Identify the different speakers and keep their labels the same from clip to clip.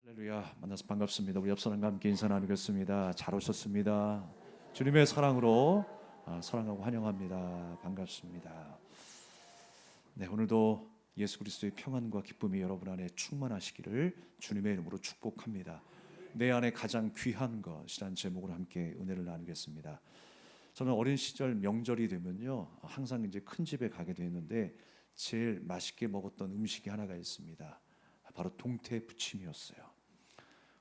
Speaker 1: 할렐루야, 만나서 반갑습니다. 우리 옆 사람과 함께 인사 나누겠습니다. 잘 오셨습니다. 주님의 사랑으로 사랑하고 환영합니다. 반갑습니다. 네, 오늘도 예수 그리스도의 평안과 기쁨이 여러분 안에 충만하시기를 주님의 이름으로 축복합니다. 내 안에 가장 귀한 것이란 제목으로 함께 은혜를 나누겠습니다. 저는 어린 시절 명절이 되면요, 항상 이제 큰 집에 가게 되는데 제일 맛있게 먹었던 음식이 하나가 있습니다. 바로 동태 부침이었어요.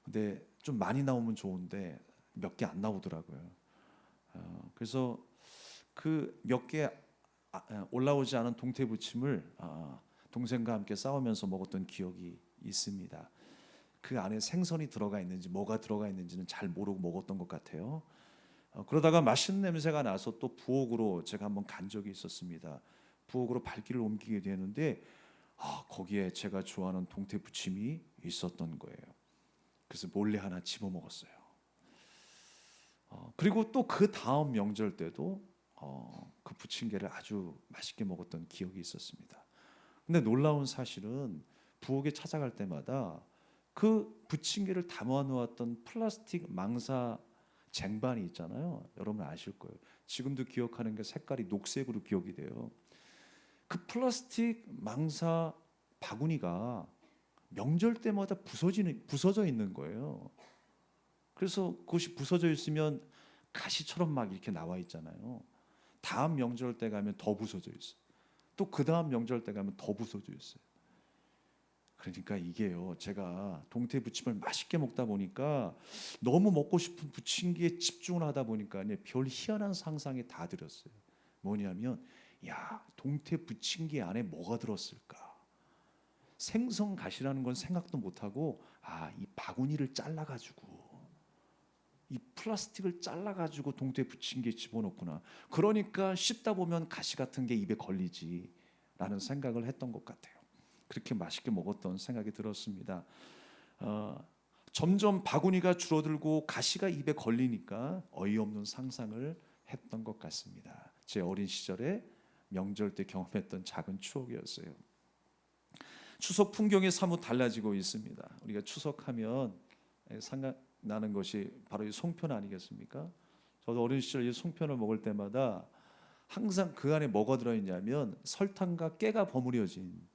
Speaker 1: 근데 좀 많이 나오면 좋은데 몇 개 안 나오더라고요. 그래서 그 몇 개 올라오지 않은 동태 부침을 동생과 함께 싸우면서 먹었던 기억이 있습니다. 그 안에 생선이 들어가 있는지 뭐가 들어가 있는지는 잘 모르고 먹었던 것 같아요. 그러다가 맛있는 냄새가 나서 또 부엌으로 제가 한번 간 적이 있었습니다. 부엌으로 발길을 옮기게 되는데 거기에 제가 좋아하는 동태 부침이 있었던 거예요. 그래서 몰래 하나 집어 먹었어요. 그리고 또 그 다음 명절 때도 그 부침개를 아주 맛있게 먹었던 기억이 있었습니다. 근데 놀라운 사실은 부엌에 찾아갈 때마다 그 부침개를 담아 놓았던 플라스틱 망사 쟁반이 있잖아요. 여러분 아실 거예요. 지금도 기억하는 게 색깔이 녹색으로 기억이 돼요. 그 플라스틱 망사 바구니가 명절 때마다 부서져 있는 거예요. 그래서 그것이 부서져 있으면 가시처럼 막 이렇게 나와 있잖아요. 다음 명절 때 가면 더 부서져 있어요. 또 그 다음 명절 때 가면 더 부서져 있어요. 그러니까 이게요, 제가 동태 부침을 맛있게 먹다 보니까 너무 먹고 싶은 부침개에 집중을 하다 보니까 별 희한한 상상에 다 들었어요. 뭐냐면, 야, 동태 부침개 안에 뭐가 들었을까? 생선 가시라는 건 생각도 못하고, 이 바구니를 잘라가지고, 이 플라스틱을 잘라가지고 동태 부침개에 집어넣구나. 그러니까 씹다 보면 가시 같은 게 입에 걸리지라는 생각을 했던 것 같아요. 그렇게 맛있게 먹었던 생각이 들었습니다. 점점 바구니가 줄어들고 가시가 입에 걸리니까 어이없는 상상을 했던 것 같습니다. 제 어린 시절에 명절 때 경험했던 작은 추억이었어요. 추석 풍경이 사뭇 달라지고 있습니다. 우리가 추석하면 생각나는 것이 바로 이 송편 아니겠습니까? 저도 어린 시절 이 송편을 먹을 때마다 항상 그 안에 뭐가 들어있냐면 설탕과 깨가 버무려진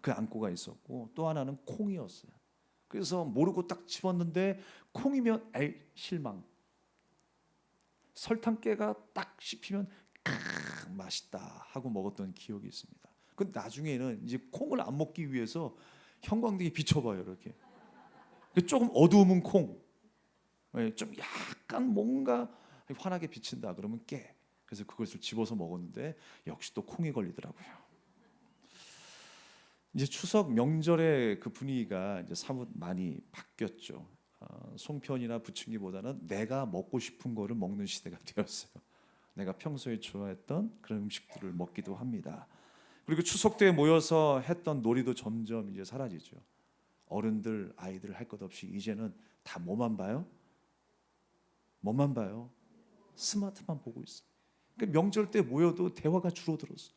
Speaker 1: 그 안고가 있었고, 또 하나는 콩이었어요. 그래서 모르고 딱 집었는데 콩이면 에이 실망, 설탕깨가 딱 씹히면 맛있다 하고 먹었던 기억이 있습니다. 그 나중에는 이제 콩을 안 먹기 위해서 형광등에 비춰봐요. 이렇게 조금 어두우면 콩, 좀 약간 뭔가 환하게 비친다 그러면 깨. 그래서 그것을 집어서 먹었는데 역시 또 콩이 걸리더라고요. 이제 추석 명절의 그 분위기가 이제 사뭇 많이 바뀌었죠. 송편이나 부침개보다는 내가 먹고 싶은 거를 먹는 시대가 되었어요. 내가 평소에 좋아했던 그런 음식들을 먹기도 합니다. 그리고 추석 때 모여서 했던 놀이도 점점 이제 사라지죠. 어른들, 아이들 할 것 없이 이제는 다 뭐만 봐요? 뭐만 봐요? 스마트만 보고 있어. 그러니까 명절 때 모여도 대화가 줄어들었어.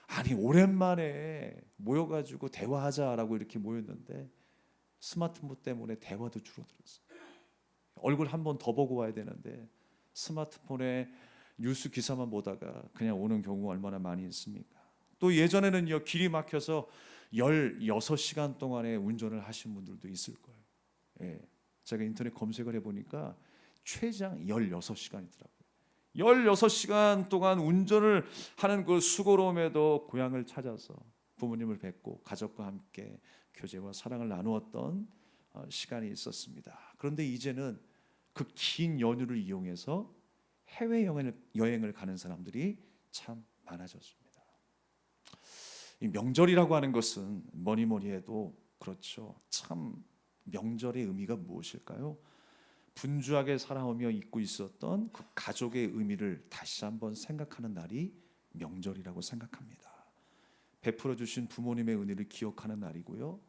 Speaker 1: 아니 오랜만에 모여가지고 대화하자라고 이렇게 모였는데 스마트폰 때문에 대화도 줄어들었어. 얼굴 한 번 더 보고 와야 되는데 스마트폰에 뉴스 기사만 보다가 그냥 오는 경우가 얼마나 많이 있습니까? 또 예전에는요, 길이 막혀서 16시간 동안에 운전을 하신 분들도 있을 거예요. 예, 제가 인터넷 검색을 해보니까 최장 16시간이더라고요. 16시간 동안 운전을 하는 그 수고로움에도 고향을 찾아서 부모님을 뵙고 가족과 함께 교제와 사랑을 나누었던 시간이 있었습니다. 그런데 이제는 그 긴 연휴를 이용해서 해외 여행을 가는 사람들이 참 많아졌습니다. 이 명절이라고 하는 것은 뭐니 해도 그렇죠. 참 명절의 의미가 무엇일까요? 분주하게 살아오며 잊고 있었던 그 가족의 의미를 다시 한번 생각하는 날이 명절이라고 생각합니다. 베풀어 주신 부모님의 은혜를 기억하는 날이고요.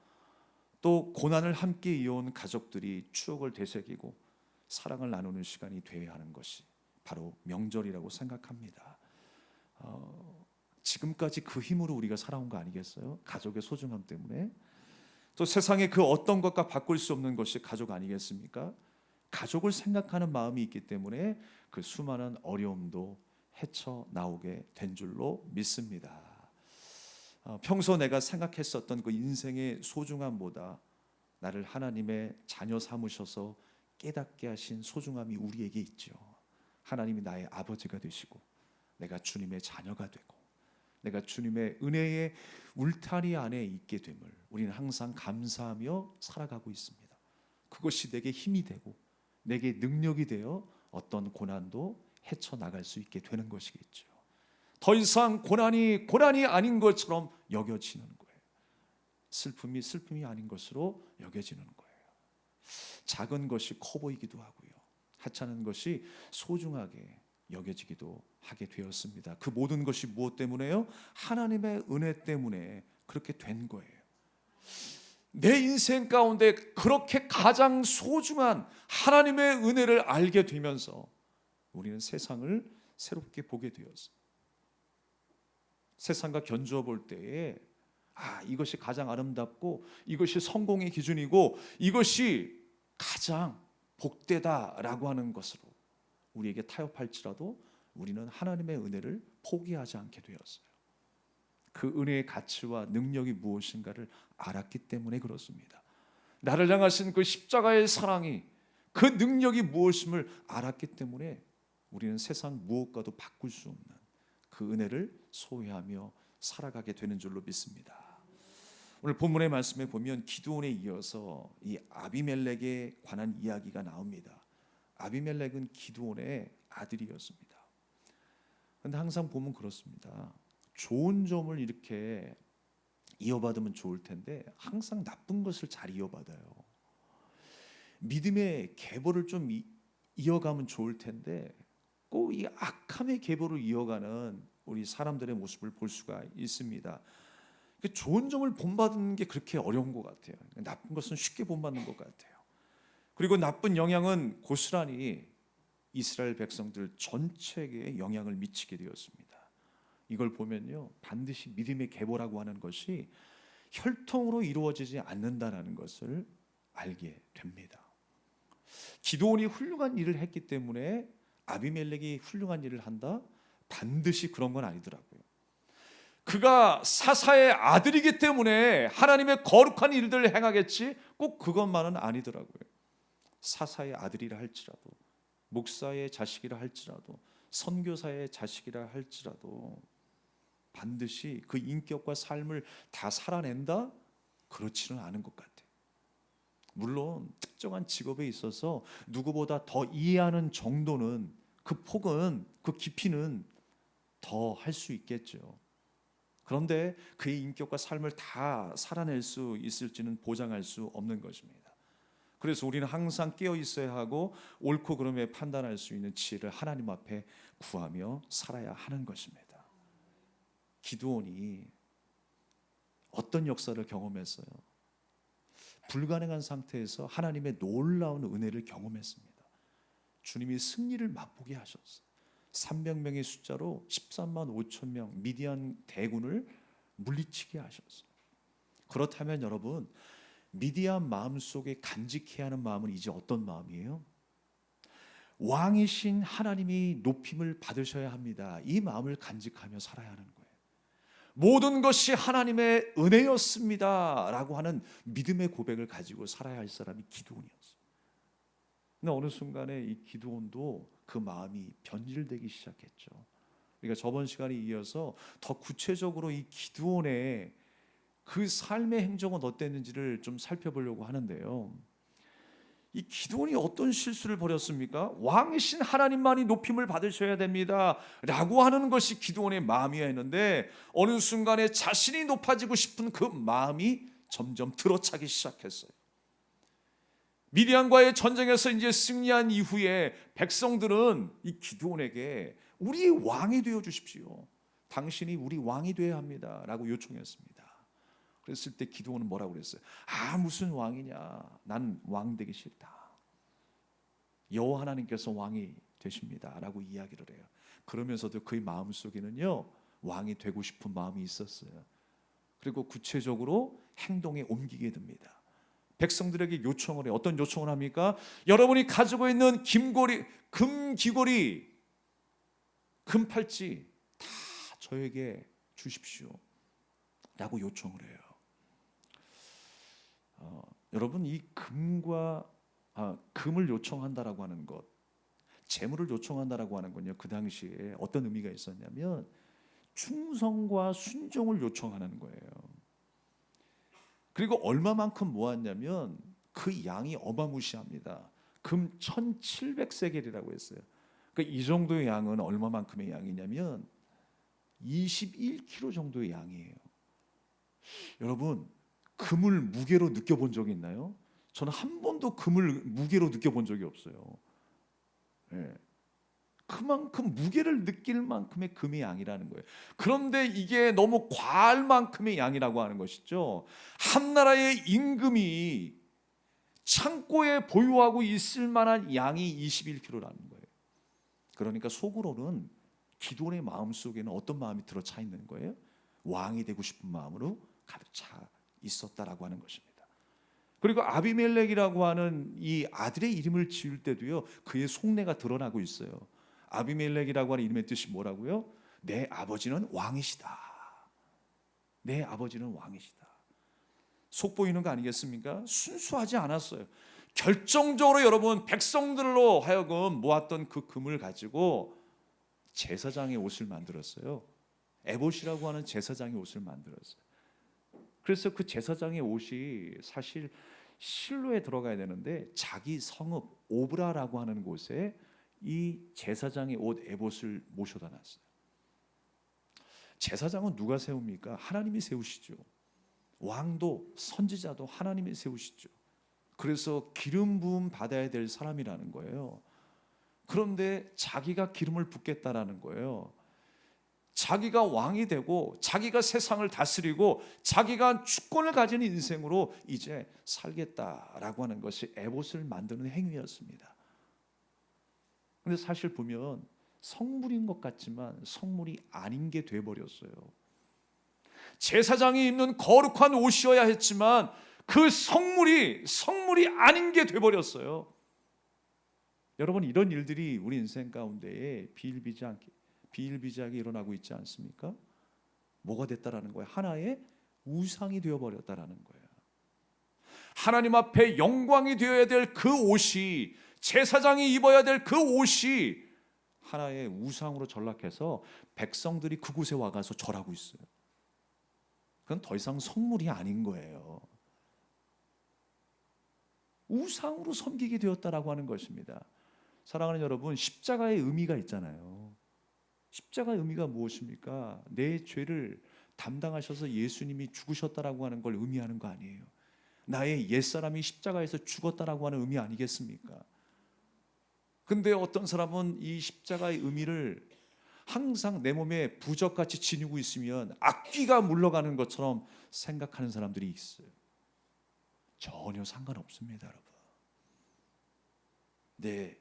Speaker 1: 또 고난을 함께 이어온 가족들이 추억을 되새기고 사랑을 나누는 시간이 되어야 하는 것이 바로 명절이라고 생각합니다. 지금까지 그 힘으로 우리가 살아온 거 아니겠어요? 가족의 소중함 때문에. 또 세상에 그 어떤 것과 바꿀 수 없는 것이 가족 아니겠습니까? 가족을 생각하는 마음이 있기 때문에 그 수많은 어려움도 헤쳐나오게 된 줄로 믿습니다. 평소 내가 생각했었던 그 인생의 소중함보다 나를 하나님의 자녀 삼으셔서 깨닫게 하신 소중함이 우리에게 있죠. 하나님이 나의 아버지가 되시고 내가 주님의 자녀가 되고 내가 주님의 은혜의 울타리 안에 있게 됨을 우리는 항상 감사하며 살아가고 있습니다. 그것이 내게 힘이 되고 내게 능력이 되어 어떤 고난도 헤쳐나갈 수 있게 되는 것이겠죠. 더 이상 고난이 아닌 것처럼 여겨지는 거예요. 슬픔이 아닌 것으로 여겨지는 거예요. 작은 것이 커 보이기도 하고요. 하찮은 것이 소중하게 여겨지기도 하게 되었습니다. 그 모든 것이 무엇 때문에요? 하나님의 은혜 때문에 그렇게 된 거예요. 내 인생 가운데 그렇게 가장 소중한 하나님의 은혜를 알게 되면서 우리는 세상을 새롭게 보게 되었어요. 세상과 견주어 볼 때에 이것이 가장 아름답고 이것이 성공의 기준이고 이것이 가장 복되다라고 하는 것으로 우리에게 타협할지라도 우리는 하나님의 은혜를 포기하지 않게 되었어요. 그 은혜의 가치와 능력이 무엇인가를 알았기 때문에 그렇습니다. 나를 향하신 그 십자가의 사랑이 그 능력이 무엇임을 알았기 때문에 우리는 세상 무엇과도 바꿀 수 없는 그 은혜를 소유하며 살아가게 되는 줄로 믿습니다. 오늘 본문의 말씀에 보면 기드온에 이어서 이 아비멜렉에 관한 이야기가 나옵니다. 아비멜렉은 기드온의 아들이었습니다. 그런데 항상 보면 그렇습니다. 좋은 점을 이렇게 이어받으면 좋을 텐데 항상 나쁜 것을 잘 이어받아요. 믿음의 계보를 좀 이어가면 좋을 텐데 꼭 이 악함의 계보를 이어가는 우리 사람들의 모습을 볼 수가 있습니다. 좋은 점을 본받는 게 그렇게 어려운 것 같아요. 나쁜 것은 쉽게 본받는 것 같아요. 그리고 나쁜 영향은 고스란히 이스라엘 백성들 전체에 영향을 미치게 되었습니다. 이걸 보면요, 반드시 믿음의 계보라고 하는 것이 혈통으로 이루어지지 않는다는 것을 알게 됩니다. 기드온이 훌륭한 일을 했기 때문에 아비멜렉이 훌륭한 일을 한다? 반드시 그런 건 아니더라고요. 그가 사사의 아들이기 때문에 하나님의 거룩한 일들을 행하겠지 꼭 그것만은 아니더라고요. 사사의 아들이라 할지라도 목사의 자식이라 할지라도 선교사의 자식이라 할지라도 반드시 그 인격과 삶을 다 살아낸다? 그렇지는 않은 것 같아요. 물론 특정한 직업에 있어서 누구보다 더 이해하는 정도는 그 폭은 그 깊이는 더 할 수 있겠죠. 그런데 그의 인격과 삶을 다 살아낼 수 있을지는 보장할 수 없는 것입니다. 그래서 우리는 항상 깨어 있어야 하고 옳고 그름에 판단할 수 있는 지혜를 하나님 앞에 구하며 살아야 하는 것입니다. 기드온이 어떤 역사를 경험했어요? 불가능한 상태에서 하나님의 놀라운 은혜를 경험했습니다. 주님이 승리를 맛보게 하셨어요. 300명의 숫자로 13만 5천 명 미디안 대군을 물리치게 하셨어요. 그렇다면 여러분, 미디안 마음속에 간직해야 하는 마음은 이제 어떤 마음이에요? 왕이신 하나님이 높임을 받으셔야 합니다. 이 마음을 간직하며 살아야 하는 거예요. 모든 것이 하나님의 은혜였습니다 라고 하는 믿음의 고백을 가지고 살아야 할 사람이 기드온이었어요. 근데 어느 순간에 이 기드온도 그 마음이 변질되기 시작했죠. 그러니까 저번 시간에 이어서 더 구체적으로 이 기드온의 그 삶의 행적은 어땠는지를 좀 살펴보려고 하는데요. 이 기드온이 어떤 실수를 벌였습니까? 왕이신 하나님만이 높임을 받으셔야 됩니다 라고 하는 것이 기드온의 마음이었는데 어느 순간에 자신이 높아지고 싶은 그 마음이 점점 들어차기 시작했어요. 미디안과의 전쟁에서 이제 승리한 이후에 백성들은 이 기드온에게 우리 왕이 되어 주십시오. 당신이 우리 왕이 되어야 합니다 라고 요청했습니다. 그랬을 때 기드온은 뭐라고 그랬어요? 무슨 왕이냐, 난 왕 되기 싫다. 여호와 하나님께서 왕이 되십니다 라고 이야기를 해요. 그러면서도 그의 마음속에는요 왕이 되고 싶은 마음이 있었어요. 그리고 구체적으로 행동에 옮기게 됩니다. 백성들에게 요청을 해요. 어떤 요청을 합니까? 여러분이 가지고 있는 금귀걸이, 금팔찌 다 저에게 주십시오 라고 요청을 해요. 여러분, 이 금을 요청한다라고 하는 것, 재물을 요청한다라고 하는 건요, 그 당시에 어떤 의미가 있었냐면 충성과 순종을 요청하는 거예요. 그리고 얼마만큼 모았냐면 그 양이 어마무시합니다. 금 1700세겔이라고 했어요. 그러니까 이 정도의 양은 얼마만큼의 양이냐면 21kg 정도의 양이에요. 여러분, 금을 무게로 느껴본 적이 있나요? 저는 한 번도 금을 무게로 느껴본 적이 없어요. 예. 그만큼 무게를 느낄 만큼의 금의 양이라는 거예요. 그런데 이게 너무 과할 만큼의 양이라고 하는 것이죠. 한 나라의 임금이 창고에 보유하고 있을 만한 양이 21kg라는 거예요. 그러니까 속으로는 기드온의 마음속에는 어떤 마음이 들어차 있는 거예요? 왕이 되고 싶은 마음으로 가득 차 있었다라고 하는 것입니다. 그리고 아비멜렉이라고 하는 이 아들의 이름을 지을 때도요, 그의 속내가 드러나고 있어요. 아비멜렉이라고 하는 이름의 뜻이 뭐라고요? 내 아버지는 왕이시다. 내 아버지는 왕이시다. 속보이는 거 아니겠습니까? 순수하지 않았어요. 결정적으로 여러분, 백성들로 하여금 모았던 그 금을 가지고 제사장의 옷을 만들었어요. 에봇이라고 하는 제사장의 옷을 만들었어요. 그래서 그 제사장의 옷이 사실 실로에 들어가야 되는데 자기 성읍 오브라라고 하는 곳에 이 제사장의 옷 에봇을 모셔다 놨어요. 제사장은 누가 세웁니까? 하나님이 세우시죠. 왕도 선지자도 하나님이 세우시죠. 그래서 기름 부음 받아야 될 사람이라는 거예요. 그런데 자기가 기름을 붓겠다라는 거예요. 자기가 왕이 되고 자기가 세상을 다스리고 자기가 주권을 가진 인생으로 이제 살겠다라고 하는 것이 에봇을 만드는 행위였습니다. 그런데 사실 보면 성물인 것 같지만 성물이 아닌 게 돼버렸어요. 제사장이 입는 거룩한 옷이어야 했지만 그 성물이 아닌 게 돼버렸어요. 여러분, 이런 일들이 우리 인생 가운데에 비일비재하게 일어나고 있지 않습니까? 뭐가 됐다라는 거예요? 하나의 우상이 되어버렸다라는 거예요. 하나님 앞에 영광이 되어야 될 그 옷이, 제사장이 입어야 될 그 옷이 하나의 우상으로 전락해서 백성들이 그곳에 와가서 절하고 있어요. 그건 더 이상 성물이 아닌 거예요. 우상으로 섬기게 되었다라고 하는 것입니다. 사랑하는 여러분, 십자가의 의미가 있잖아요. 십자가의 의미가 무엇입니까? 내 죄를 담당하셔서 예수님이 죽으셨다라고 하는 걸 의미하는 거 아니에요. 나의 옛사람이 십자가에서 죽었다라고 하는 의미 아니겠습니까? 근데 어떤 사람은 이 십자가의 의미를 항상 내 몸에 부적같이 지니고 있으면 악귀가 물러가는 것처럼 생각하는 사람들이 있어요. 전혀 상관없습니다, 여러분. 내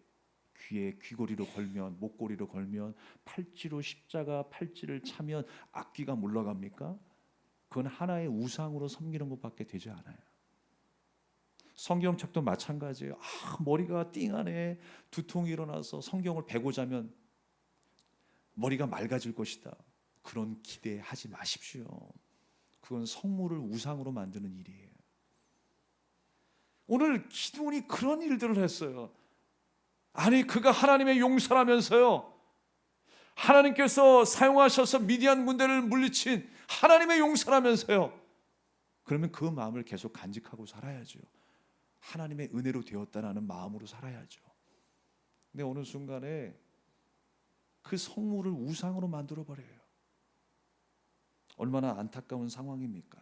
Speaker 1: 귀에 귀걸이로 걸면, 목걸이로 걸면, 팔찌로 십자가 팔찌를 차면 악귀가 물러갑니까? 그건 하나의 우상으로 섬기는 것밖에 되지 않아요. 성경책도 마찬가지예요. 머리가 띵하네. 두통이 일어나서 성경을 베고 자면 머리가 맑아질 것이다. 그런 기대하지 마십시오. 그건 성물을 우상으로 만드는 일이에요. 오늘 기드온이 그런 일들을 했어요. 아니, 그가 하나님의 용사라면서요. 하나님께서 사용하셔서 미디안 군대를 물리친 하나님의 용사라면서요. 그러면 그 마음을 계속 간직하고 살아야죠. 하나님의 은혜로 되었다는 마음으로 살아야죠. 근데 어느 순간에 그 성물을 우상으로 만들어 버려요. 얼마나 안타까운 상황입니까?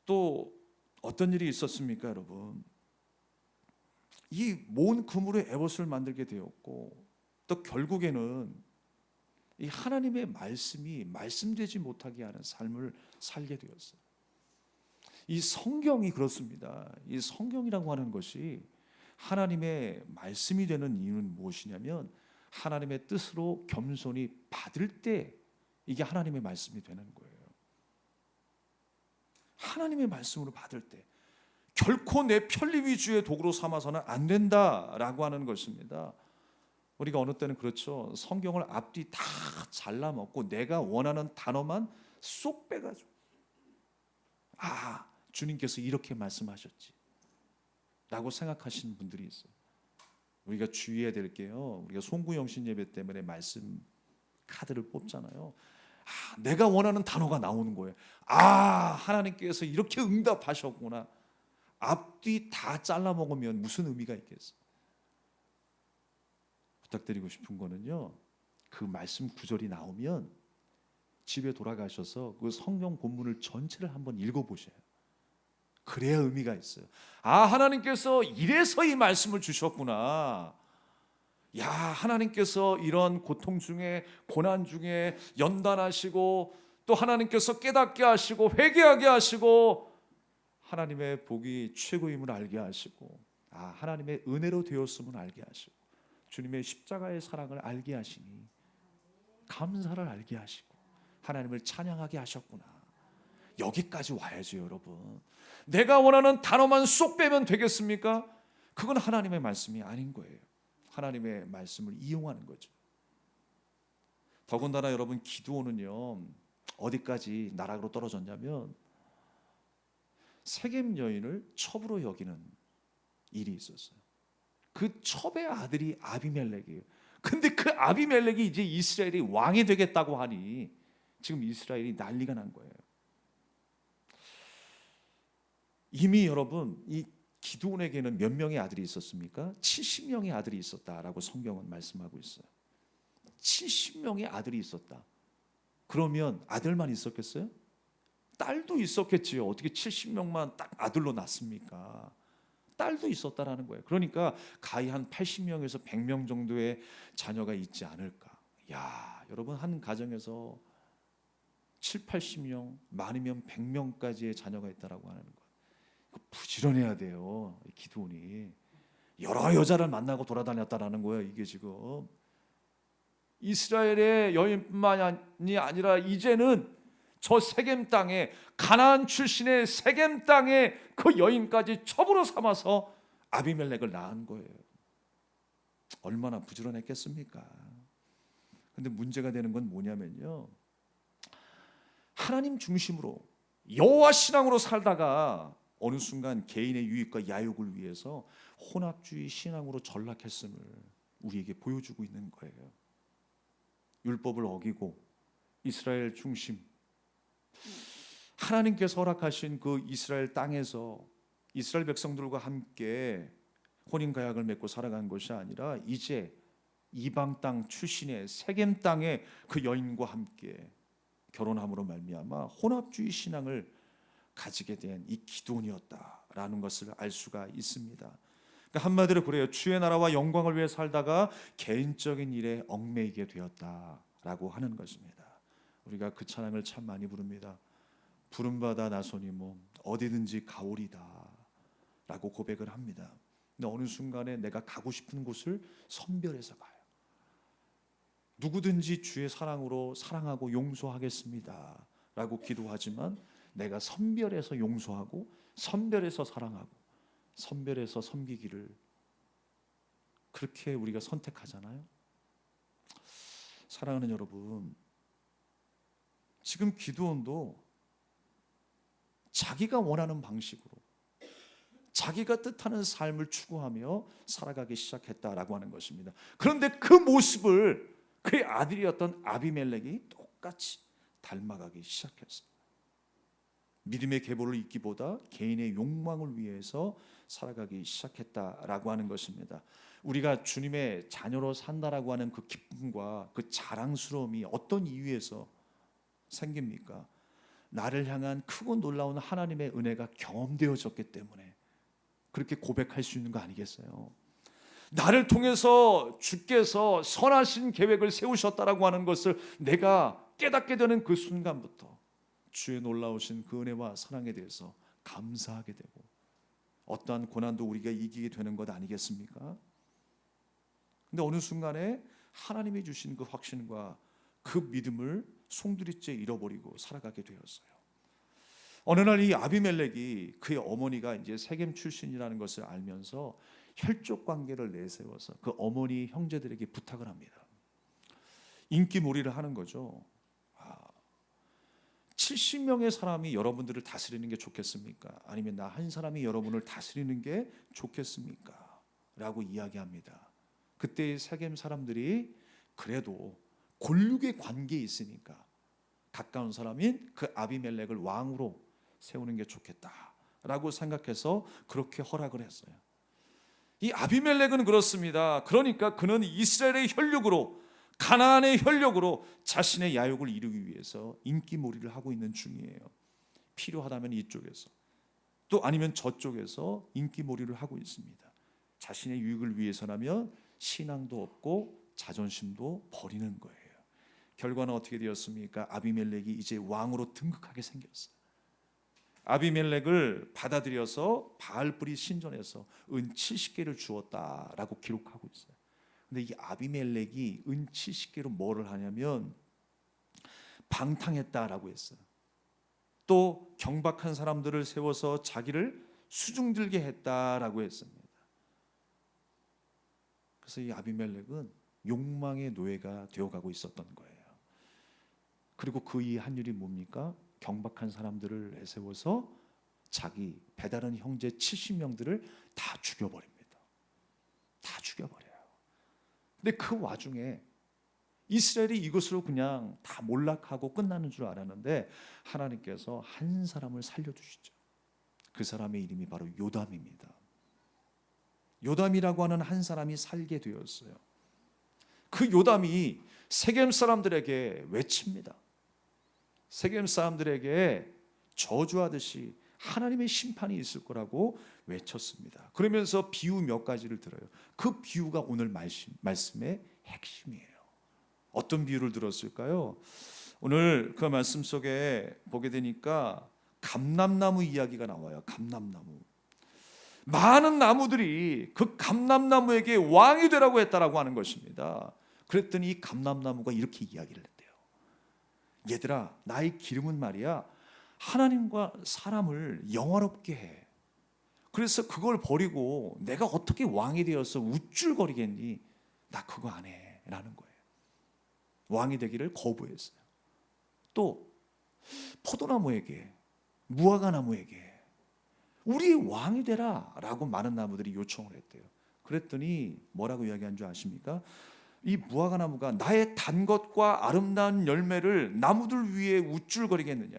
Speaker 1: 또 어떤 일이 있었습니까, 여러분? 이 모은 금으로 에봇을 만들게 되었고, 또 결국에는 이 하나님의 말씀이 말씀되지 못하게 하는 삶을 살게 되었어요. 이 성경이 그렇습니다. 이 성경이라고 하는 것이 하나님의 말씀이 되는 이유는 무엇이냐면 하나님의 뜻으로 겸손히 받을 때 이게 하나님의 말씀이 되는 거예요. 하나님의 말씀으로 받을 때 결코 내 편리 위주의 도구로 삼아서는 안 된다라고 하는 것입니다. 우리가 어느 때는 그렇죠. 성경을 앞뒤 다 잘라먹고 내가 원하는 단어만 쏙 빼가지고 주님께서 이렇게 말씀하셨지 라고 생각하시는 분들이 있어요. 우리가 주의해야 될 게요, 우리가 송구영신 예배 때문에 말씀 카드를 뽑잖아요. 내가 원하는 단어가 나오는 거예요. 하나님께서 이렇게 응답하셨구나. 앞뒤 다 잘라먹으면 무슨 의미가 있겠어요? 부탁드리고 싶은 거는요, 그 말씀 구절이 나오면 집에 돌아가셔서 그 성경 본문을 전체를 한번 읽어보셔요. 그래야 의미가 있어요. 하나님께서 이래서 이 말씀을 주셨구나. 하나님께서 이런 고통 중에, 고난 중에 연단하시고, 또 하나님께서 깨닫게 하시고 회개하게 하시고, 하나님의 복이 최고임을 알게 하시고, 하나님의 은혜로 되었음을 알게 하시고, 주님의 십자가의 사랑을 알게 하시니 감사를 알게 하시고 하나님을 찬양하게 하셨구나. 여기까지 와야죠, 여러분. 내가 원하는 단어만 쏙 빼면 되겠습니까? 그건 하나님의 말씀이 아닌 거예요. 하나님의 말씀을 이용하는 거죠. 더군다나 여러분, 기드온은요, 어디까지 나락으로 떨어졌냐면 세겜 여인을 첩으로 여기는 일이 있었어요. 그 첩의 아들이 아비멜렉이에요. 근데 그 아비멜렉이 이제 이스라엘이 왕이 되겠다고 하니 지금 이스라엘이 난리가 난 거예요. 이미 여러분, 이 기드온에게는 몇 명의 아들이 있었습니까? 70명의 아들이 있었다라고 성경은 말씀하고 있어요. 70명의 아들이 있었다. 그러면 아들만 있었겠어요? 딸도 있었겠지요. 어떻게 70명만 딱 아들로 낳습니까? 딸도 있었다라는 거예요. 그러니까 가히 한 80명에서 100명 정도의 자녀가 있지 않을까. 여러분, 한 가정에서 7, 80명, 많으면 100명까지의 자녀가 있다라고 하는 거예요. 부지런해야 돼요. 기드온이 여러 여자를 만나고 돌아다녔다라는 거예요. 이게 지금 이스라엘의 여인뿐만이 아니라 이제는 저 세겜 땅에, 가나안 출신의 세겜 땅에 그 여인까지 첩으로 삼아서 아비멜렉을 낳은 거예요. 얼마나 부지런했겠습니까? 근데 문제가 되는 건 뭐냐면요, 하나님 중심으로 여호와 신앙으로 살다가 어느 순간 개인의 유익과 야욕을 위해서 혼합주의 신앙으로 전락했음을 우리에게 보여주고 있는 거예요. 율법을 어기고 이스라엘 중심, 하나님께서 허락하신 그 이스라엘 땅에서 이스라엘 백성들과 함께 혼인가약을 맺고 살아간 것이 아니라 이제 이방 땅 출신의 세겜 땅의 그 여인과 함께 결혼함으로 말미암아 혼합주의 신앙을 가지게 된 이 기드온이었다라는 것을 알 수가 있습니다. 그러니까 한마디로 그래요. 주의 나라와 영광을 위해 살다가 개인적인 일에 얽매이게 되었다라고 하는 것입니다. 우리가 그 찬양을 참 많이 부릅니다. 부름받아 나서니 어디든지 가오리다 라고 고백을 합니다. 근데 어느 순간에 내가 가고 싶은 곳을 선별해서 가요. 누구든지 주의 사랑으로 사랑하고 용서하겠습니다 라고 기도하지만 내가 선별해서 용서하고 선별해서 사랑하고 선별해서 섬기기를 그렇게 우리가 선택하잖아요. 사랑하는 여러분, 지금 기드온도 자기가 원하는 방식으로 자기가 뜻하는 삶을 추구하며 살아가기 시작했다라고 하는 것입니다. 그런데 그 모습을 그의 아들이었던 아비멜렉이 똑같이 닮아가기 시작했어요. 믿음의 계보를 잇기보다 개인의 욕망을 위해서 살아가기 시작했다라고 하는 것입니다. 우리가 주님의 자녀로 산다라고 하는 그 기쁨과 그 자랑스러움이 어떤 이유에서 생깁니까? 나를 향한 크고 놀라운 하나님의 은혜가 경험되어졌기 때문에 그렇게 고백할 수 있는 거 아니겠어요? 나를 통해서 주께서 선하신 계획을 세우셨다라고 하는 것을 내가 깨닫게 되는 그 순간부터 주의 놀라우신 그 은혜와 사랑에 대해서 감사하게 되고 어떠한 고난도 우리가 이기게 되는 것 아니겠습니까? 근데 어느 순간에 하나님이 주신 그 확신과 그 믿음을 송두리째 잃어버리고 살아가게 되었어요. 어느 날 이 아비멜렉이 그의 어머니가 이제 세겜 출신이라는 것을 알면서 혈족 관계를 내세워서 그 어머니 형제들에게 부탁을 합니다. 인기몰이를 하는 거죠. 70명의 사람이 여러분들을 다스리는 게 좋겠습니까? 아니면 나 한 사람이 여러분을 다스리는 게 좋겠습니까? 라고 이야기합니다. 그때 세겜 사람들이 그래도 골육의 관계에 있으니까 가까운 사람인 그 아비멜렉을 왕으로 세우는 게 좋겠다라고 생각해서 그렇게 허락을 했어요. 이 아비멜렉은 그렇습니다. 그러니까 그는 이스라엘의 혈육으로, 가나안의 혈육으로 자신의 야욕을 이루기 위해서 인기몰이를 하고 있는 중이에요. 필요하다면 이쪽에서, 또 아니면 저쪽에서 인기몰이를 하고 있습니다. 자신의 유익을 위해서라면 신앙도 없고 자존심도 버리는 거예요. 결과는 어떻게 되었습니까? 아비멜렉이 이제 왕으로 등극하게 생겼어요. 아비멜렉을 받아들여서 바알브리 신전에서 은 70개를 주었다라고 기록하고 있어요. 근데 이 아비멜렉이 은 70개로 뭐를 하냐면 방탕했다라고 했어요. 또 경박한 사람들을 세워서 자기를 수중들게 했다라고 했습니다. 그래서 이 아비멜렉은 욕망의 노예가 되어가고 있었던 거예요. 그리고 그 이 한 일이 뭡니까? 경박한 사람들을 내세워서 자기 배다른 형제 70명들을 다 죽여버립니다. 다 죽여버려요. 근데 그 와중에 이스라엘이 이것으로 그냥 다 몰락하고 끝나는 줄 알았는데 하나님께서 한 사람을 살려주시죠. 그 사람의 이름이 바로 요담입니다. 요담이라고 하는 한 사람이 살게 되었어요. 그 요담이 세겜 사람들에게 외칩니다. 세겜 사람들에게 저주하듯이 하나님의 심판이 있을 거라고 외쳤습니다. 그러면서 비유 몇 가지를 들어요. 그 비유가 오늘 말씀의 핵심이에요. 어떤 비유를 들었을까요? 오늘 그 말씀 속에 보게 되니까 감람나무 이야기가 나와요. 감람나무. 많은 나무들이 그 감람나무에게 왕이 되라고 했다라고 하는 것입니다. 그랬더니 이 감람나무가 이렇게 이야기를 했대요. 얘들아, 나의 기름은 말이야 하나님과 사람을 영화롭게 해. 그래서 그걸 버리고 내가 어떻게 왕이 되어서 우쭐거리겠니? 나 그거 안 해 라는 거예요. 왕이 되기를 거부했어요. 또 포도나무에게, 무화과나무에게 우리 왕이 되라 라고 많은 나무들이 요청을 했대요. 그랬더니 뭐라고 이야기한 줄 아십니까? 이 무화과나무가 나의 단 것과 아름다운 열매를 나무들 위에 우쭐거리겠느냐?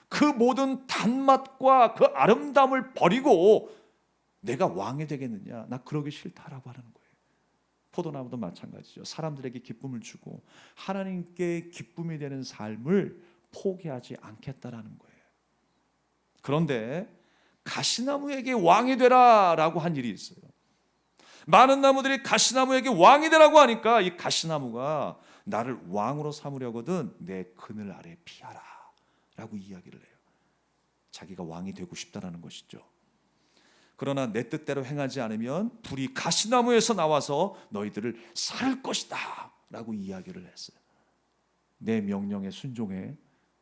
Speaker 1: 그 모든 단맛과 그 아름다움을 버리고 내가 왕이 되겠느냐? 나 그러기 싫다라고 하는 거예요. 포도나무도 마찬가지죠. 사람들에게 기쁨을 주고 하나님께 기쁨이 되는 삶을 포기하지 않겠다라는 거예요. 그런데 가시나무에게 왕이 되라라고 한 일이 있어요. 많은 나무들이 가시나무에게 왕이 되라고 하니까 이 가시나무가 나를 왕으로 삼으려거든 내 그늘 아래 피하라 라고 이야기를 해요. 자기가 왕이 되고 싶다라는 것이죠. 그러나 내 뜻대로 행하지 않으면 불이 가시나무에서 나와서 너희들을 살 것이다 라고 이야기를 했어요. 내 명령에 순종해,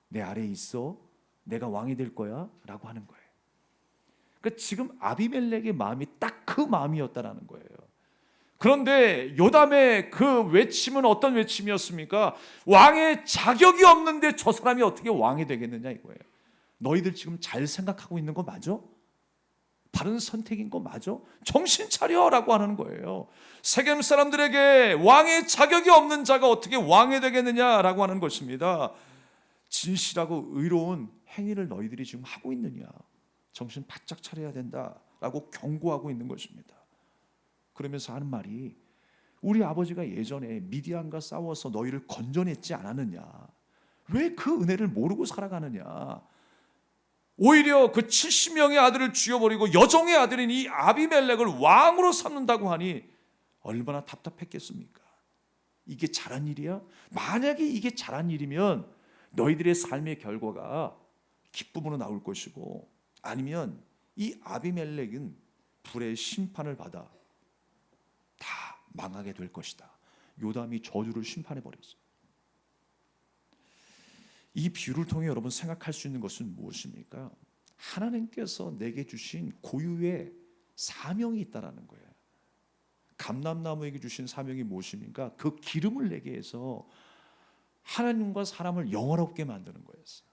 Speaker 1: 내 아래에 있어, 내가 왕이 될 거야 라고 하는 거예요. 그러니까 지금 아비멜렉의 마음이 딱 그 마음이었다라는 거예요. 그런데 요담의 그 외침은 어떤 외침이었습니까? 왕의 자격이 없는데 저 사람이 어떻게 왕이 되겠느냐 이거예요. 너희들 지금 잘 생각하고 있는 거 맞아? 바른 선택인 거 맞아? 정신 차려라고 하는 거예요. 세겜 사람들에게 왕의 자격이 없는 자가 어떻게 왕이 되겠느냐라고 하는 것입니다. 진실하고 의로운 행위를 너희들이 지금 하고 있느냐? 정신 바짝 차려야 된다라고 경고하고 있는 것입니다. 그러면서 하는 말이 우리 아버지가 예전에 미디안과 싸워서 너희를 건져냈지 않았느냐? 왜 그 은혜를 모르고 살아가느냐? 오히려 그 70명의 아들을 죽여버리고 여종의 아들인 이 아비멜렉을 왕으로 삼는다고 하니 얼마나 답답했겠습니까? 이게 잘한 일이야? 만약에 이게 잘한 일이면 너희들의 삶의 결과가 기쁨으로 나올 것이고 아니면 이 아비멜렉은 불의 심판을 받아 다 망하게 될 것이다. 요담이 저주를 심판해 버렸어요. 이 비유를 통해 여러분 생각할 수 있는 것은 무엇입니까? 하나님께서 내게 주신 고유의 사명이 있다라는 거예요. 감람나무에게 주신 사명이 무엇입니까? 그 기름을 내게 해서 하나님과 사람을 영화롭게 만드는 거였어요.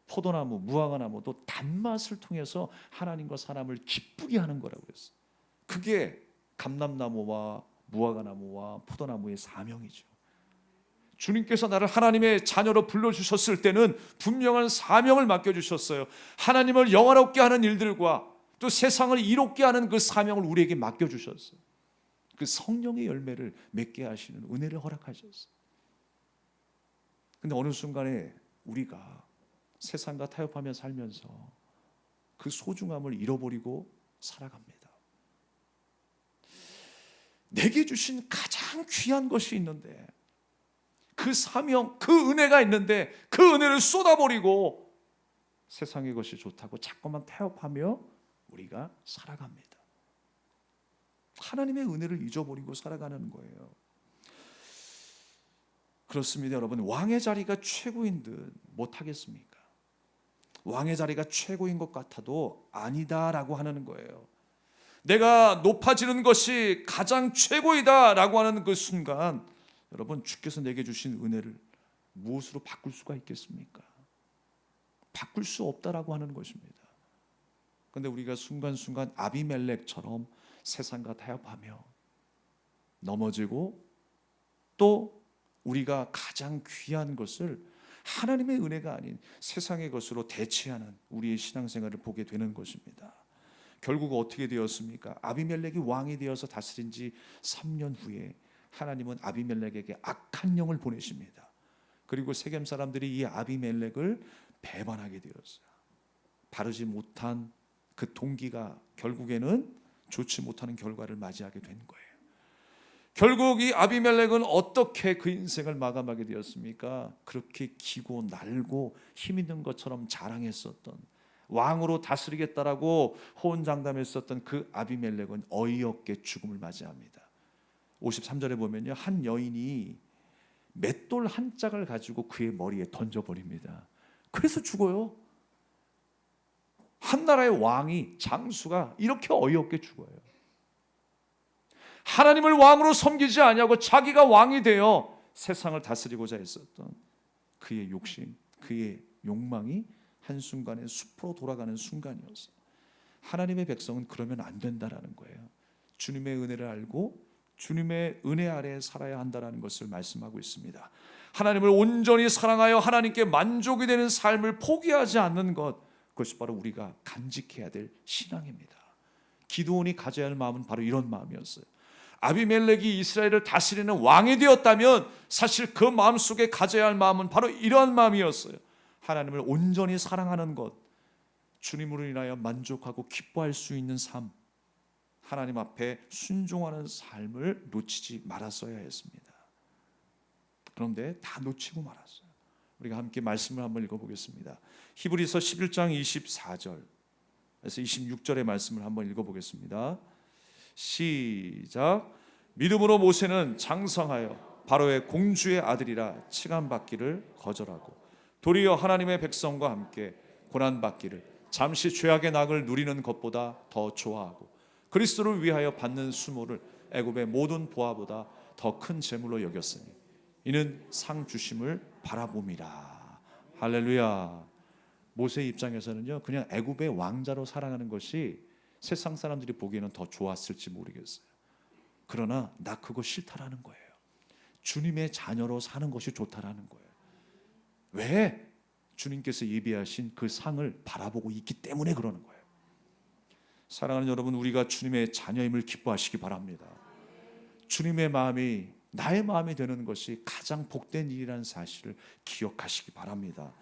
Speaker 1: 포도나무, 무화과나무도 단맛을 통해서 하나님과 사람을 기쁘게 하는 거라고 했어요. 그게 감람나무와 무화과나무와 포도나무의 사명이죠. 주님께서 나를 하나님의 자녀로 불러주셨을 때는 분명한 사명을 맡겨주셨어요. 하나님을 영화롭게 하는 일들과 또 세상을 이롭게 하는 그 사명을 우리에게 맡겨주셨어요. 그 성령의 열매를 맺게 하시는 은혜를 허락하셨어요. 근데 어느 순간에 우리가 세상과 타협하며 살면서 그 소중함을 잃어버리고 살아갑니다. 내게 주신 가장 귀한 것이 있는데, 그 사명, 그 은혜가 있는데 그 은혜를 쏟아버리고 세상의 것이 좋다고 자꾸만 타협하며 우리가 살아갑니다. 하나님의 은혜를 잊어버리고 살아가는 거예요. 그렇습니다, 여러분. 왕의 자리가 최고인 듯 못하겠습니까? 왕의 자리가 최고인 것 같아도 아니다라고 하는 거예요. 내가 높아지는 것이 가장 최고이다라고 하는 그 순간, 여러분, 주께서 내게 주신 은혜를 무엇으로 바꿀 수가 있겠습니까? 바꿀 수 없다라고 하는 것입니다. 그런데 우리가 순간순간 아비멜렉처럼 세상과 타협하며 넘어지고, 또 우리가 가장 귀한 것을 하나님의 은혜가 아닌 세상의 것으로 대체하는 우리의 신앙생활을 보게 되는 것입니다. 결국 어떻게 되었습니까? 아비멜렉이 왕이 되어서 다스린 지 3년 후에 하나님은 아비멜렉에게 악한 영을 보내십니다. 그리고 세겜 사람들이 이 아비멜렉을 배반하게 되었어요. 바르지 못한 그 동기가 결국에는 좋지 못하는 결과를 맞이하게 된 거예요. 결국 이 아비멜렉은 어떻게 그 인생을 마감하게 되었습니까? 그렇게 기고 날고 힘 있는 것처럼 자랑했었던, 왕으로 다스리겠다라고 호언장담했었던 그 아비멜렉은 어이없게 죽음을 맞이합니다. 53절에 보면요, 한 여인이 맷돌 한 짝을 가지고 그의 머리에 던져버립니다. 그래서 죽어요. 한 나라의 왕이, 장수가 이렇게 어이없게 죽어요. 하나님을 왕으로 섬기지 아니하고 자기가 왕이 되어 세상을 다스리고자 했었던 그의 욕심, 그의 욕망이 한순간에 숲으로 돌아가는 순간이었어요. 하나님의 백성은 그러면 안 된다라는 거예요. 주님의 은혜를 알고 주님의 은혜 아래에 살아야 한다는 것을 말씀하고 있습니다. 하나님을 온전히 사랑하여 하나님께 만족이 되는 삶을 포기하지 않는 것, 그것이 바로 우리가 간직해야 될 신앙입니다. 기드온이 가져야 할 마음은 바로 이런 마음이었어요. 아비멜렉이 이스라엘을 다스리는 왕이 되었다면 사실 그 마음속에 가져야 할 마음은 바로 이러한 마음이었어요. 하나님을 온전히 사랑하는 것, 주님으로 인하여 만족하고 기뻐할 수 있는 삶, 하나님 앞에 순종하는 삶을 놓치지 말았어야 했습니다. 그런데 다 놓치고 말았어요. 우리가 함께 말씀을 한번 읽어보겠습니다. 히브리서 11장 24절에서 26절의 말씀을 한번 읽어보겠습니다. 시작. 믿음으로 모세는 장성하여 바로의 공주의 아들이라 칭함받기를 거절하고 도리어 하나님의 백성과 함께 고난받기를 잠시 죄악의 낙을 누리는 것보다 더 좋아하고 그리스도를 위하여 받는 수모를 애굽의 모든 보화보다 더 큰 재물로 여겼으니 이는 상 주심을 바라봄이라. 할렐루야. 모세의 입장에서는요, 그냥 애굽의 왕자로 살아가는 것이 세상 사람들이 보기에는 더 좋았을지 모르겠어요. 그러나 나 그거 싫다라는 거예요. 주님의 자녀로 사는 것이 좋다라는 거예요. 왜? 주님께서 예비하신 그 상을 바라보고 있기 때문에 그러는 거예요. 사랑하는 여러분, 우리가 주님의 자녀임을 기뻐하시기 바랍니다. 주님의 마음이 나의 마음이 되는 것이 가장 복된 일이라는 사실을 기억하시기 바랍니다.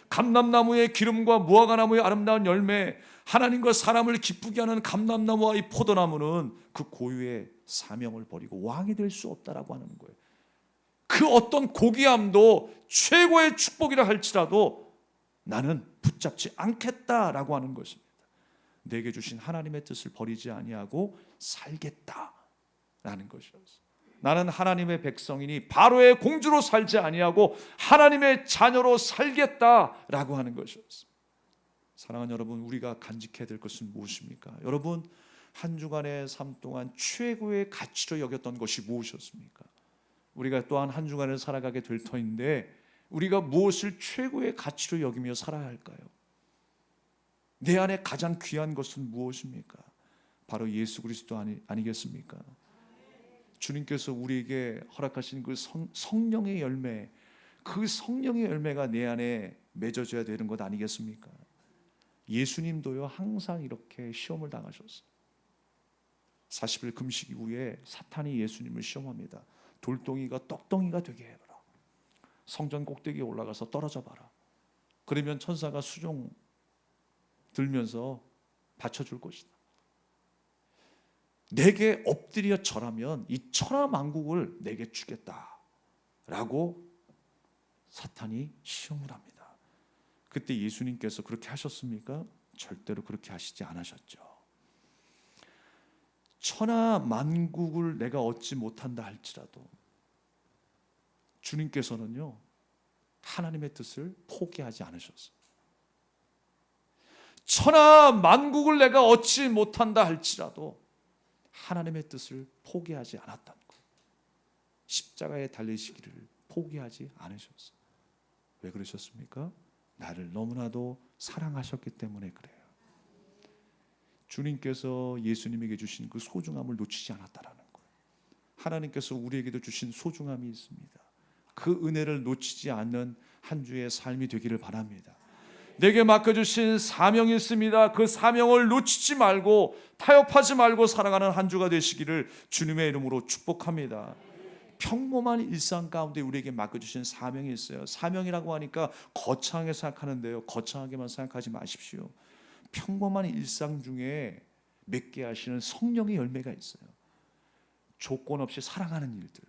Speaker 1: 감람나무의 기름과 무화과나무의 아름다운 열매, 하나님과 사람을 기쁘게 하는 감람나무와 이 포도나무는 그 고유의 사명을 버리고 왕이 될 수 없다라고 하는 거예요. 그 어떤 고귀함도 최고의 축복이라 할지라도 나는 붙잡지 않겠다라고 하는 것입니다. 내게 주신 하나님의 뜻을 버리지 아니하고 살겠다라는 것이었어요. 나는 하나님의 백성이니 바로의 공주로 살지 아니하고 하나님의 자녀로 살겠다라고 하는 것이었습니다. 사랑하는 여러분, 우리가 간직해야 될 것은 무엇입니까? 여러분, 한 주간의 삶 동안 최고의 가치로 여겼던 것이 무엇이었습니까? 우리가 또한 한 주간을 살아가게 될 터인데 우리가 무엇을 최고의 가치로 여기며 살아야 할까요? 내 안에 가장 귀한 것은 무엇입니까? 바로 예수 그리스도 아니겠습니까? 주님께서 우리에게 허락하신 그 성령의 열매, 그 성령의 열매가 내 안에 맺어져야 되는 것 아니겠습니까? 예수님도요 항상 이렇게 시험을 당하셨어요. 40일 금식 이후에 사탄이 예수님을 시험합니다. 돌덩이가 떡덩이가 되게 해봐라. 성전 꼭대기에 올라가서 떨어져 봐라. 그러면 천사가 수종 들면서 받쳐줄 것이다. 내게 엎드려 절하면 이 천하만국을 내게 주겠다라고 사탄이 시험을 합니다. 그때 예수님께서 그렇게 하셨습니까? 절대로 그렇게 하시지 않으셨죠. 천하만국을 내가 얻지 못한다 할지라도 주님께서는요 하나님의 뜻을 포기하지 않으셨어요. 천하만국을 내가 얻지 못한다 할지라도 하나님의 뜻을 포기하지 않았다는 것. 십자가에 달리시기를 포기하지 않으셨어요. 왜 그러셨습니까? 나를 너무나도 사랑하셨기 때문에 그래요. 주님께서 예수님에게 주신 그 소중함을 놓치지 않았다라는 거예요. 하나님께서 우리에게도 주신 소중함이 있습니다. 그 은혜를 놓치지 않는 한 주의 삶이 되기를 바랍니다. 내게 맡겨주신 사명이 있습니다. 그 사명을 놓치지 말고 타협하지 말고 살아가는 한 주가 되시기를 주님의 이름으로 축복합니다. 평범한 일상 가운데 우리에게 맡겨주신 사명이 있어요. 사명이라고 하니까 거창하게 생각하는데요, 거창하게만 생각하지 마십시오. 평범한 일상 중에 맺게 하시는 성령의 열매가 있어요. 조건 없이 사랑하는 일들,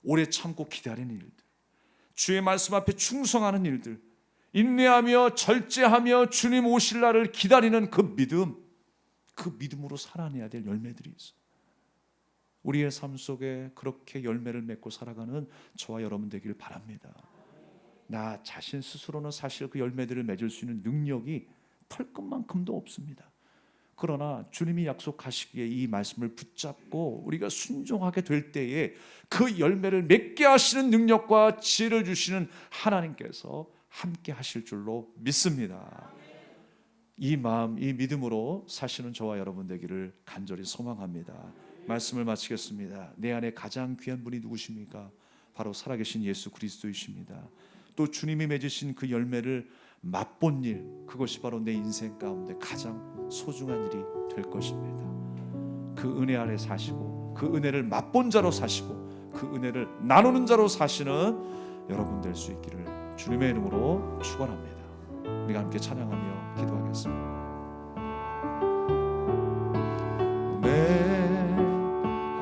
Speaker 1: 오래 참고 기다리는 일들, 주의 말씀 앞에 충성하는 일들, 인내하며 절제하며 주님 오실 날을 기다리는 그 믿음, 그 믿음으로 살아내야 될 열매들이 있어요. 우리의 삶 속에 그렇게 열매를 맺고 살아가는 저와 여러분 되기를 바랍니다. 나 자신 스스로는 사실 그 열매들을 맺을 수 있는 능력이 털끝만큼도 없습니다. 그러나 주님이 약속하시기에 이 말씀을 붙잡고 우리가 순종하게 될 때에 그 열매를 맺게 하시는 능력과 지혜를 주시는 하나님께서 함께 하실 줄로 믿습니다. 이 마음, 이 믿음으로 사시는 저와 여러분 되기를 간절히 소망합니다. 말씀을 마치겠습니다. 내 안에 가장 귀한 분이 누구십니까? 바로 살아계신 예수 그리스도이십니다. 또 주님이 맺으신 그 열매를 맛본 일, 그것이 바로 내 인생 가운데 가장 소중한 일이 될 것입니다. 그 은혜 아래 사시고 그 은혜를 맛본 자로 사시고 그 은혜를 나누는 자로 사시는 여러분 될 수 있기를 주님의 이름으로 축원합니다. 우리가 함께 찬양하며 기도하겠습니다. 내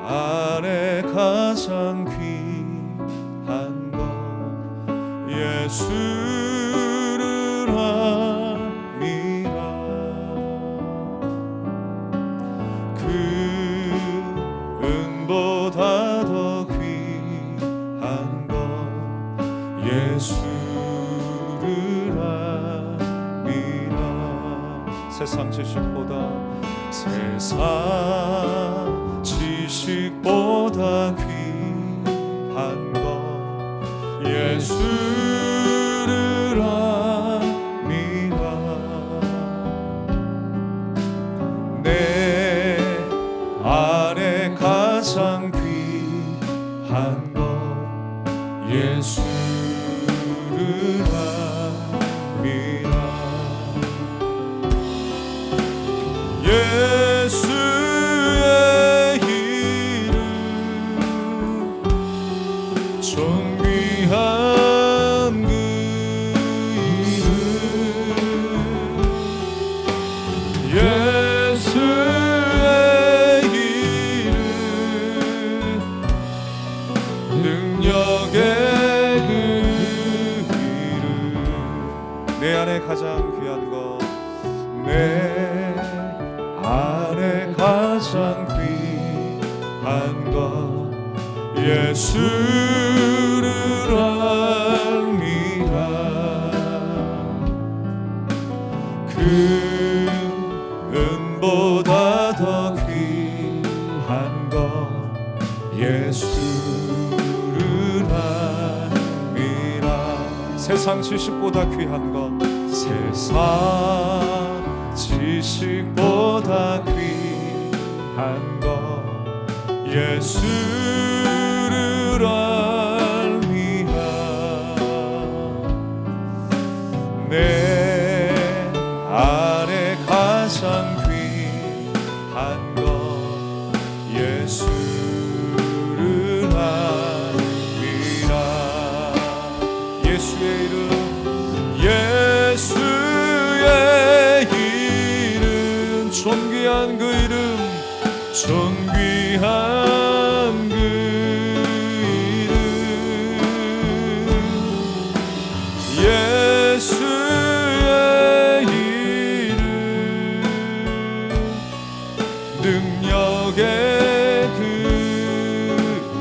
Speaker 1: 안에 가장 귀한 것 예수를 함이라. 그 은보다 더 귀한 것 예수를 함이라. 세상 지식보다 귀한 것 예수를 함이라. 내 안에 가장 귀한 것 예수를 함이라. 예수의 이름 존귀한 그 이름 예수의 이름 능력의 그 이름 내 안에 가장 귀한 것 내 안에 가장 귀한 것 예수를 알미라. 그 은보다 더 귀한 것 예수를 알미라. 세상 지식보다 귀한 것, 세상 지식보다 귀한 것 예수를 알미라. 내 안에 가장 귀한 것 예수를 알미라. 예수의 이름, 예수의 이름, 존귀한 그 이름, 존귀한 그 이름, 예수의 이름, 능력의 그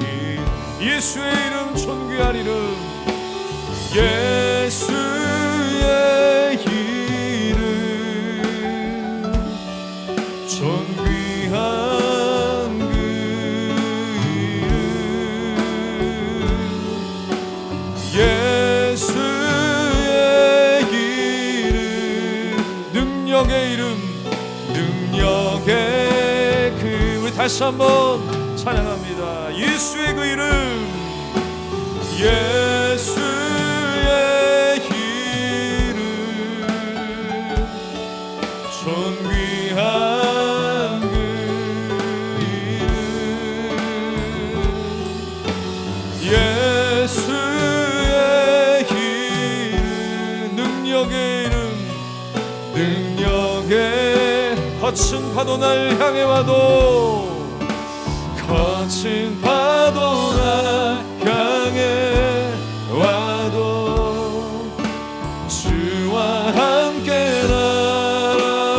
Speaker 1: 이름, 예수의 이름, 존귀한 이름, 예수의 이름, 존귀한 그 이름, 예수의 이름, 능력의 이름, 능력의 그, 우리 다시 한번 찬양합니다. 예수의 그 이름, 예수의 이름, 존귀한 그 이름, 예수의 이름, 능력의 이름, 능력의 거친 파도 날 향해 와도, 거친 파도 날 향해 와도 주와 함께 날아오르리.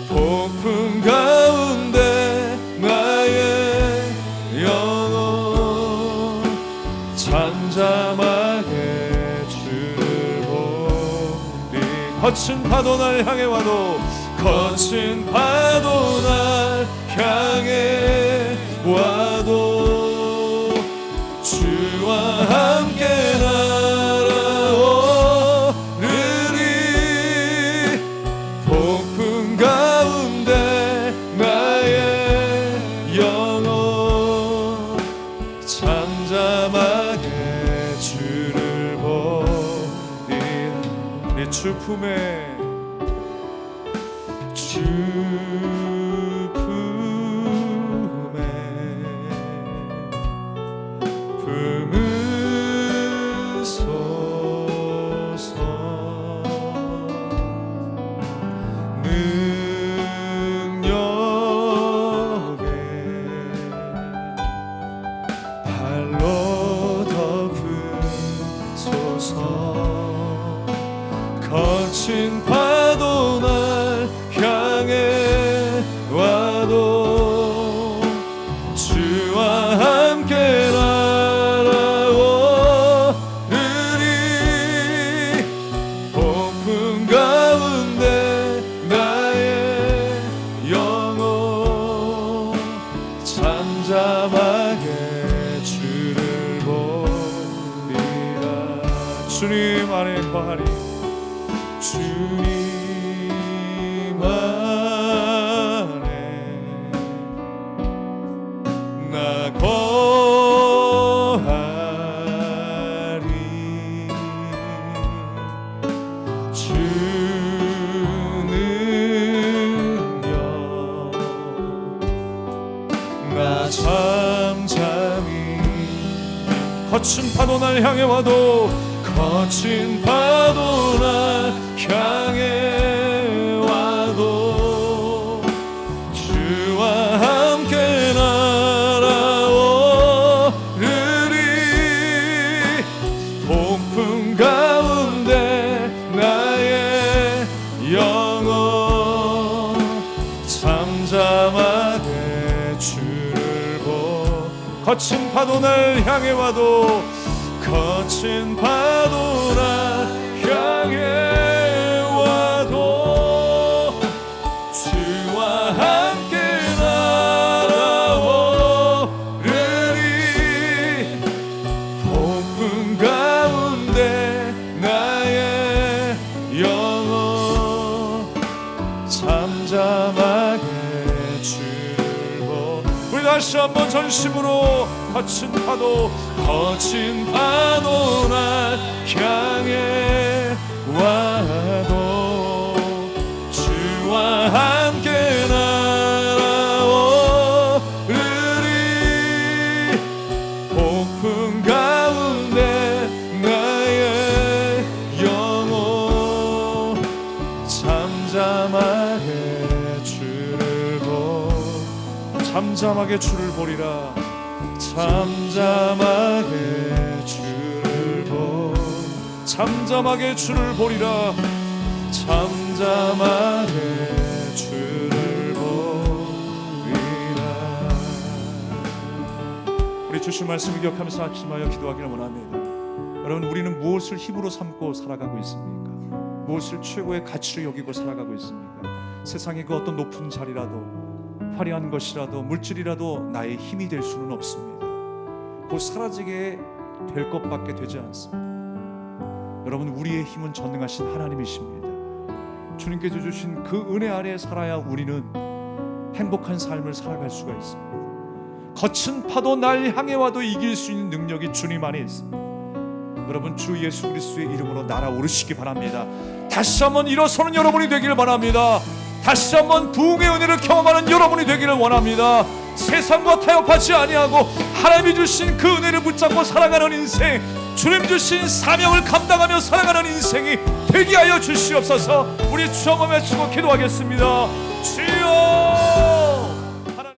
Speaker 1: 폭풍 가운데 나의 영혼 잠잠하게 주를 보리. 거친 파도 날 향해 와도, 거친 파도 날 향해 와도 주와 함께 날아오르리. 폭풍 가운데 나의 영혼 잠잠하게 주를 보리. 내 주 품에, 주 품에 품으소서. 능력에 발로 덮으소서. 거친 파도 날 향해 와도 주와 함께 날아오르리. 폭풍 가운데 나의 영혼 잠잠하게 주를 보리라. 주님 안에 거하리, 주님 안에 나 거하리. 주 능력 나 잠잠히. 거친 파도 날 향해 와도, 거친 파도 날 향해 와도 주와 함께 날아오르리. 폭풍 가운데 나의 영혼 잠잠하게 거친 파도 날 향해 와도 거친 파도 날 향해 와도 주와 함께 날아오르리 폭풍 가운데 나의 영혼 잠잠하게 주를 보 우리 다시 한번 전심으로 거친 파도 날 향해 와도 주와 함께 날아오르리 폭풍 가운데 나의 영혼 잠잠하게 주를 보리라 잠잠하게 주를 보리라 잠잠하게 주를 보리라. 우리 주신 말씀을 기억하면서 합심하여 기도하기를 원합니다. 여러분, 우리는 무엇을 힘으로 삼고 살아가고 있습니까? 무엇을 최고의 가치로 여기고 살아가고 있습니까? 세상의 그 어떤 높은 자리라도 화려한 것이라도 물질이라도 나의 힘이 될 수는 없습니다. 곧 사라지게 될 것밖에 되지 않습니다. 여러분, 우리의 힘은 전능하신 하나님이십니다. 주님께서 주신 그 은혜 아래에 살아야 우리는 행복한 삶을 살아갈 수가 있습니다. 거친 파도 날 향해 와도 이길 수 있는 능력이 주님 안에 있습니다. 여러분, 주 예수 그리스도의 이름으로 날아오르시기 바랍니다. 다시 한번 일어서는 여러분이 되기를 바랍니다. 다시 한번 부흥의 은혜를 경험하는 여러분이 되기를 원합니다. 세상과 타협하지 아니하고 하나님이 주신 그 은혜를 붙잡고 살아가는 인생, 주님 주신 사명을 감당하며 살아가는 인생이 되게 하여 주시옵소서. 우리 주 한번 외치고 기도하겠습니다.